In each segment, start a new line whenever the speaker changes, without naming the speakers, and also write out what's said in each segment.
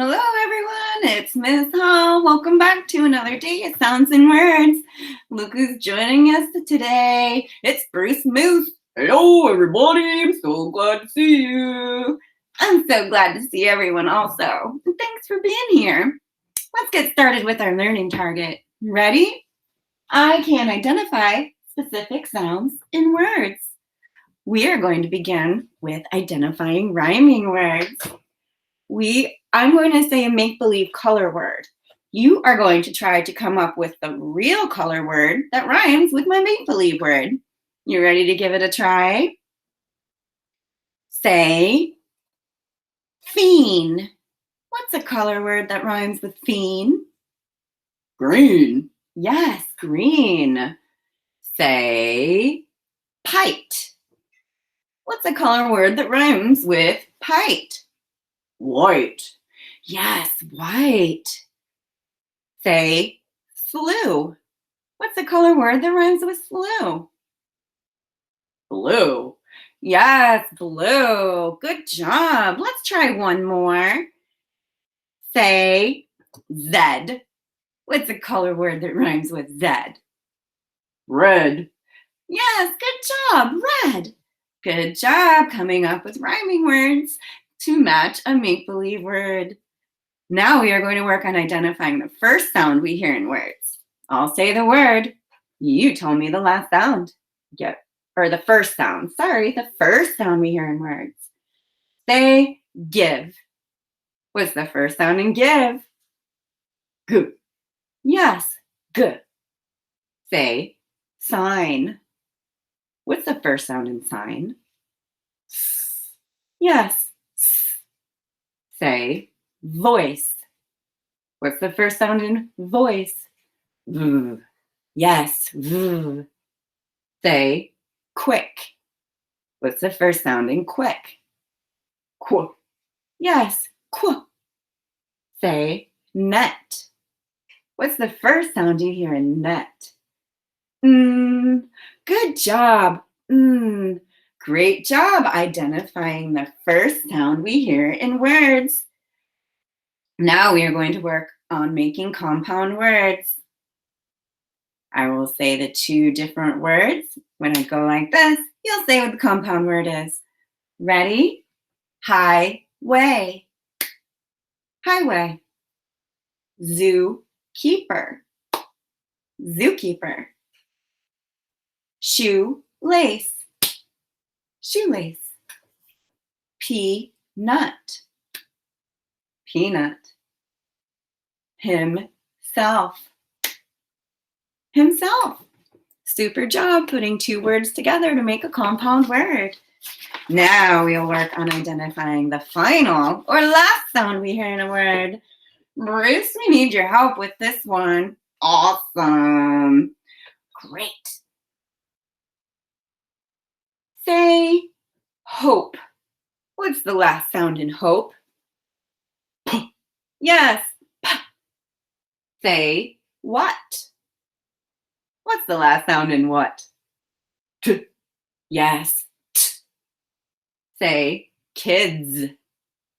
Hello, everyone. It's Miss Hall. Welcome back to another day of Sounds and Words. Look who's joining us today. It's Bruce Moose. Hello, everybody. I'm so glad to see you. I'm so glad to see everyone also. And thanks for being here. Let's get started with our learning target. Ready? I can identify specific sounds in words. We are going to begin with identifying rhyming words. I'm going to say a make-believe color word. You are going to try to come up with the real color word that rhymes with my make-believe word. You ready to give it a try? Say fiend. What's a color word that rhymes with fiend? Green. Yes, green. Say pite. What's a color word that rhymes with pite? White. Yes, white. Say flu. What's a color word that rhymes with flu? Blue. Yes, blue. Good job. Let's try one more. Say Z. What's a color word that rhymes with Z? Red. Yes, good job. Red. Good job coming up with rhyming words to match a make-believe word. Now we are going to work on identifying the first sound we hear in words. I'll say the word. You tell me the last sound. Or the first sound. Sorry, the first sound we hear in words. Say give. What's the first sound in give? G. Yes, g. Say sign. What's the first sound in sign? S. Yes, s. Say voice. What's the first sound in voice? V. Yes, v. Say quick. What's the first sound in quick? Qu. Yes, qu. Say net. What's the first sound you hear in net? Good job. Great job identifying the first sound we hear in words. Now we are going to work on making compound words. I will say the two different words. When I go like this, you'll say what the compound word is. Ready? Highway. Highway. Zookeeper. Zookeeper. Shoelace. Shoelace. Peanut. Peanut. Himself. Himself. Super job putting two words together to make a compound word. Now we'll work on identifying the final or last sound we hear in a word. Bruce, we need your help with this one. Awesome. Great. Say hope. What's the last sound in hope? P. Yes. P. Say what? What's the last sound in what? T. Yes. T. Say kids.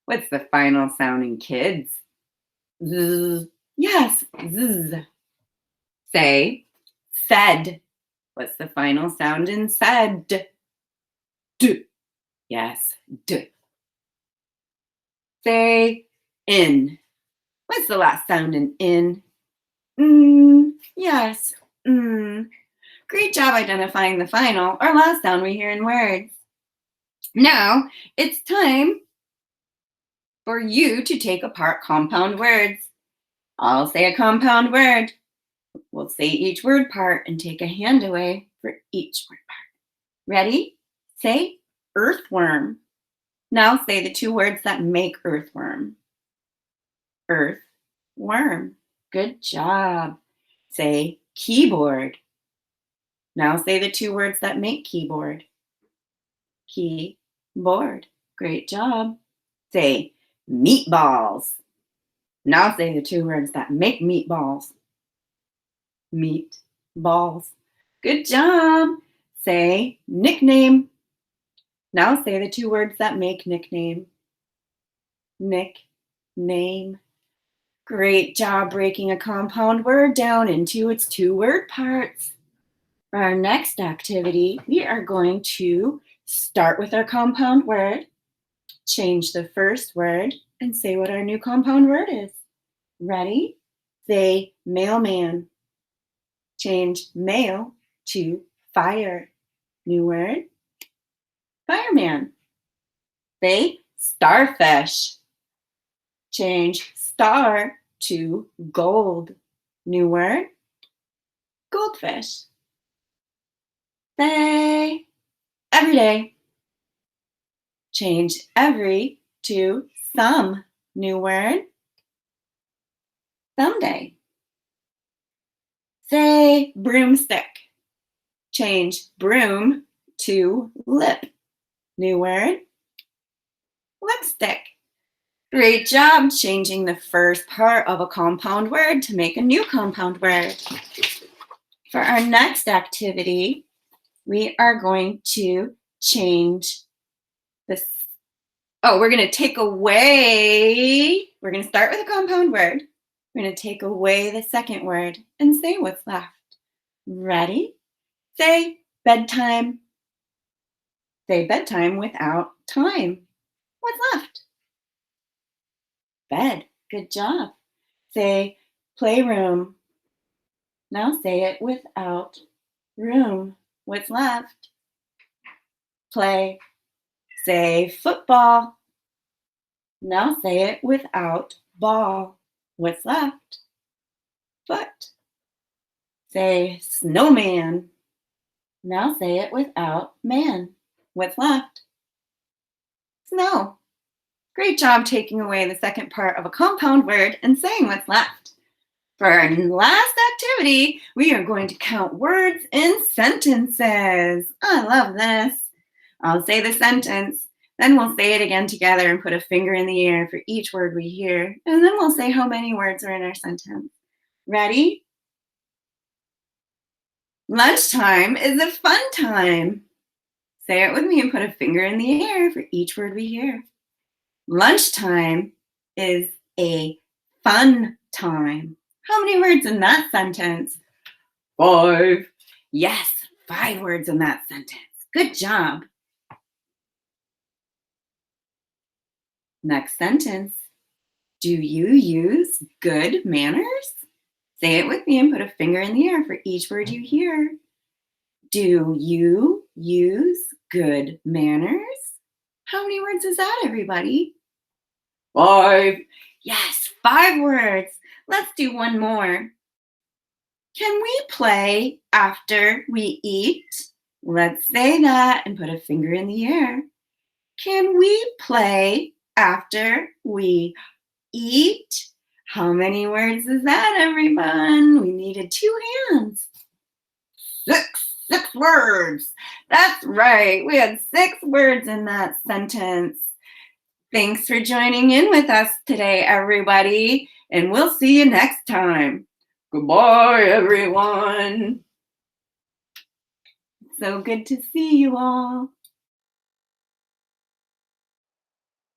What's the final sound in kids? Z. Yes. Z. Say said. What's the final sound in said? D. Yes. D. Say in. What's the last sound in in? Yes. Great job identifying the final or last sound we hear in words. Now it's time for you to take apart compound words. I'll say a compound word. We'll say each word part and take a hand away for each word part. Ready? Say earthworm. Now say the two words that make earthworm. Earthworm. Good job. Say keyboard. Now say the two words that make keyboard. Keyboard. Great job. Say meatballs. Now say the two words that make meatballs. Meatballs. Good job. Say nickname. Now say the two words that make nickname. Nickname. name. Great job breaking a compound word down into its two-word parts. For our next activity, we are going to start with our compound word, change the first word, and say what our new compound word is. Ready? Say mailman. Change mail to fire. New word, fireman. Say starfish. Change star to gold. New word, goldfish. Say every day. Change every to some. New word, someday. Say broomstick. Change broom to lip. New word, lipstick. Great job changing the first part of a compound word to make a new compound word. For our next activity, we are going to change this. Oh, we're going to take away, we're going to start with a compound word. We're going to take away the second word and say what's left. Ready? Say bedtime. Say bedtime without time. What's left? Bed. Good job. Say playroom. Now say it without room. What's left? Play. Say football. Now say it without ball. What's left? Foot. Say snowman. Now say it without man. What's left? Snow. Great job taking away the second part of a compound word and saying what's left. For our last activity, we are going to count words in sentences. I love this. I'll say the sentence, then we'll say it again together and put a finger in the air for each word we hear, and then we'll say how many words are in our sentence. Ready? Lunchtime is a fun time. Say it with me and put a finger in the air for each word we hear. Lunchtime is a fun time. How many words in that sentence? 5. Yes, 5 words in that sentence. Good job. Next sentence. Do you use good manners? Say it with me and put a finger in the air for each word you hear. Do you use good manners? How many words is that, everybody? 5. Yes, 5 words. Let's do one more. Can we play after we eat? Let's say that and put a finger in the air. Can we play after we eat? How many words is that, everyone? We needed 2 hands. 6 words. That's right. We had 6 words in that sentence. Thanks for joining in with us today, everybody, and we'll see you next time. Goodbye, everyone. So good to see you all.